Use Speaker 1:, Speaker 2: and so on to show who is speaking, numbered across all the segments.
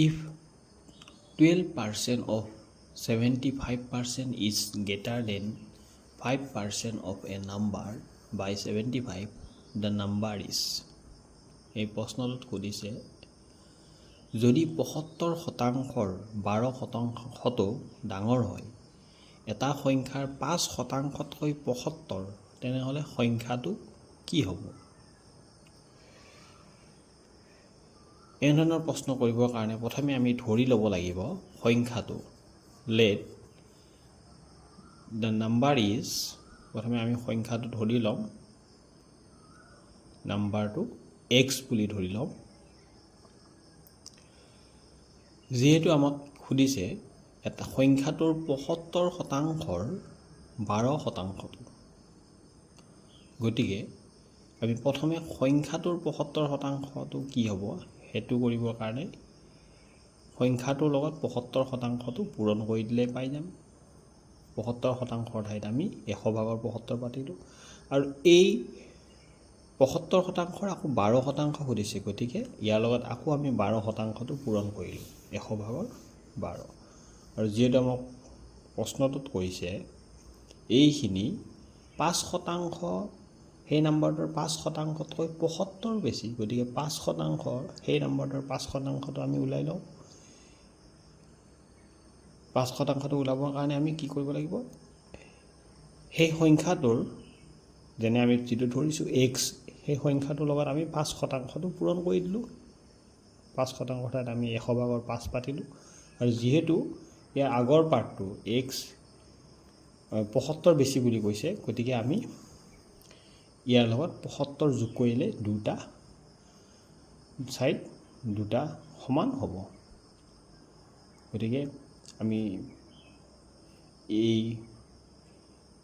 Speaker 1: If 12% of 75% is greater than 5% of a number by 75, the number is এই প্ৰশ্নটোত সুধিছে যদি ৭৫%ৰ ১২%টো ডাঙৰ হয় এটা সংখ্যাৰ ৫%তকৈ ৭৫ তেনেহ'লে সংখ্যাটো কি হ'ব এই ধৰণৰ প্ৰশ্ন কৰিবৰ কাৰণে প্ৰথমে আমি ধৰি ল'ব লাগিব সংখ্যাটো let the number is প্ৰথমে আমি সংখ্যাটো ধৰি ল'ম নাম্বাৰটো x বুলি ধৰি ল'ম যেহেতু আমাক সুধিছে এটা সংখ্যাটোৰ ৭৫%ৰ ১২%টো গতিকে আমি প্ৰথমে সংখ্যাটোৰ ৭৫%টো কি হ'ব হেতু কৰিবৰ কাৰণে সংখ্যাটোৰ লগত ৭৫%টো পূৰণ কৰি দিলে পাই যাম ৭৫%ৰ ঠাইত আমি 100/৭৫ পাতিলোঁ আৰু এই ৭৫%ৰ আকৌ 12% সুধিছে গতিকে ইয়াৰ লগত আকৌ আমি 12%টো পূৰণ কৰিলোঁ 100/12 আৰু যিহেতু আমাক প্ৰশ্নটোত কৈছে এইখিনি 5% সেই নাম্বাৰটোৰ 5%তকৈ 75 বেছি গতিকে 5% সেই নাম্বাৰটোৰ 5%টো আমি উলাই লওঁ 5%টো উলাবৰ কাৰণে আমি কি কৰিব লাগিব সেই সংখ্যাটোৰ যেনে আমি যিটো ধৰিছো x সেই সংখ্যাটোৰ লগত আমি 5%টো পূৰণ কৰি দিলোঁ 5% ঠাইত আমি 100/5 পাতিলোঁ আৰু যেহেতু ইয়াৰ আগৰ পাৰ্টটো x 75 বেছি বুলি কৈছে গতিকে আমি ইয়াৰ লগত 75 যোগ কৰিলে দুটা সাইড দুটা সমান হ'ব গতিকে আমি এই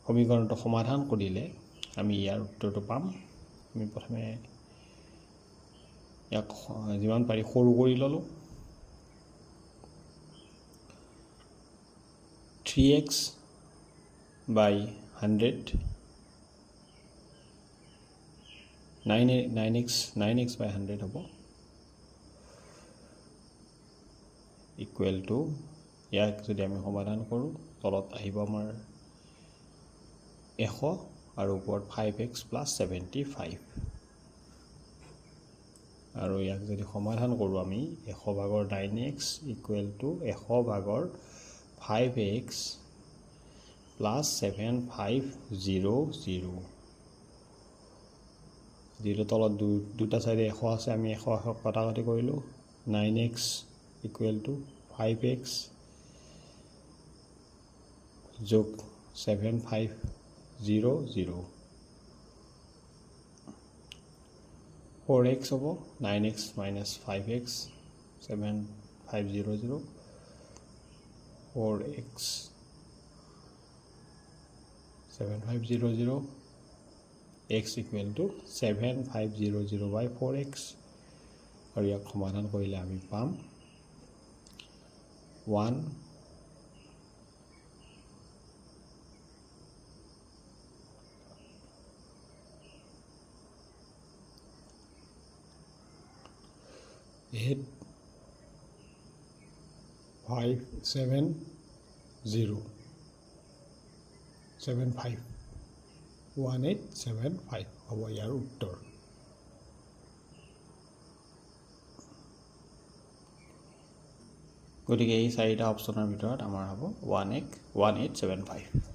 Speaker 1: সমীকৰণটো সমাধান কৰিলে আমি ইয়াৰ উত্তৰটো পাম আমি প্ৰথমে ইয়াক যিমান পাৰি সৰু কৰি ললো 3x by 100 9x by 100 হ'ব ইকুৱেল টু ইয়াক যদি আমি সমাধান কৰোঁ তলত আহিব আমাৰ 100 আৰু ওপৰত 5x plus 75 আৰু ইয়াক যদি সমাধান কৰোঁ আমি 100/9x equal to 100/5x plus 7500 যেটো তলত দুটা সাইডে 100 আছে আমি 100 কাটাকাটি কৰিলোঁ 9x ইকুৱেল টু 5x যোগ 7500 4x হ'ব 9x minus 5x 7500 4x 7500 x equal to 7500/4x আৰু ইয়াক সমাধান কৰিলে আমি পাম 1 857 075 1875 হ'ব ইয়াৰ উত্তৰ গতিকে এই চাৰিটা অপচনৰ ভিতৰত আমাৰ হ'ব 1875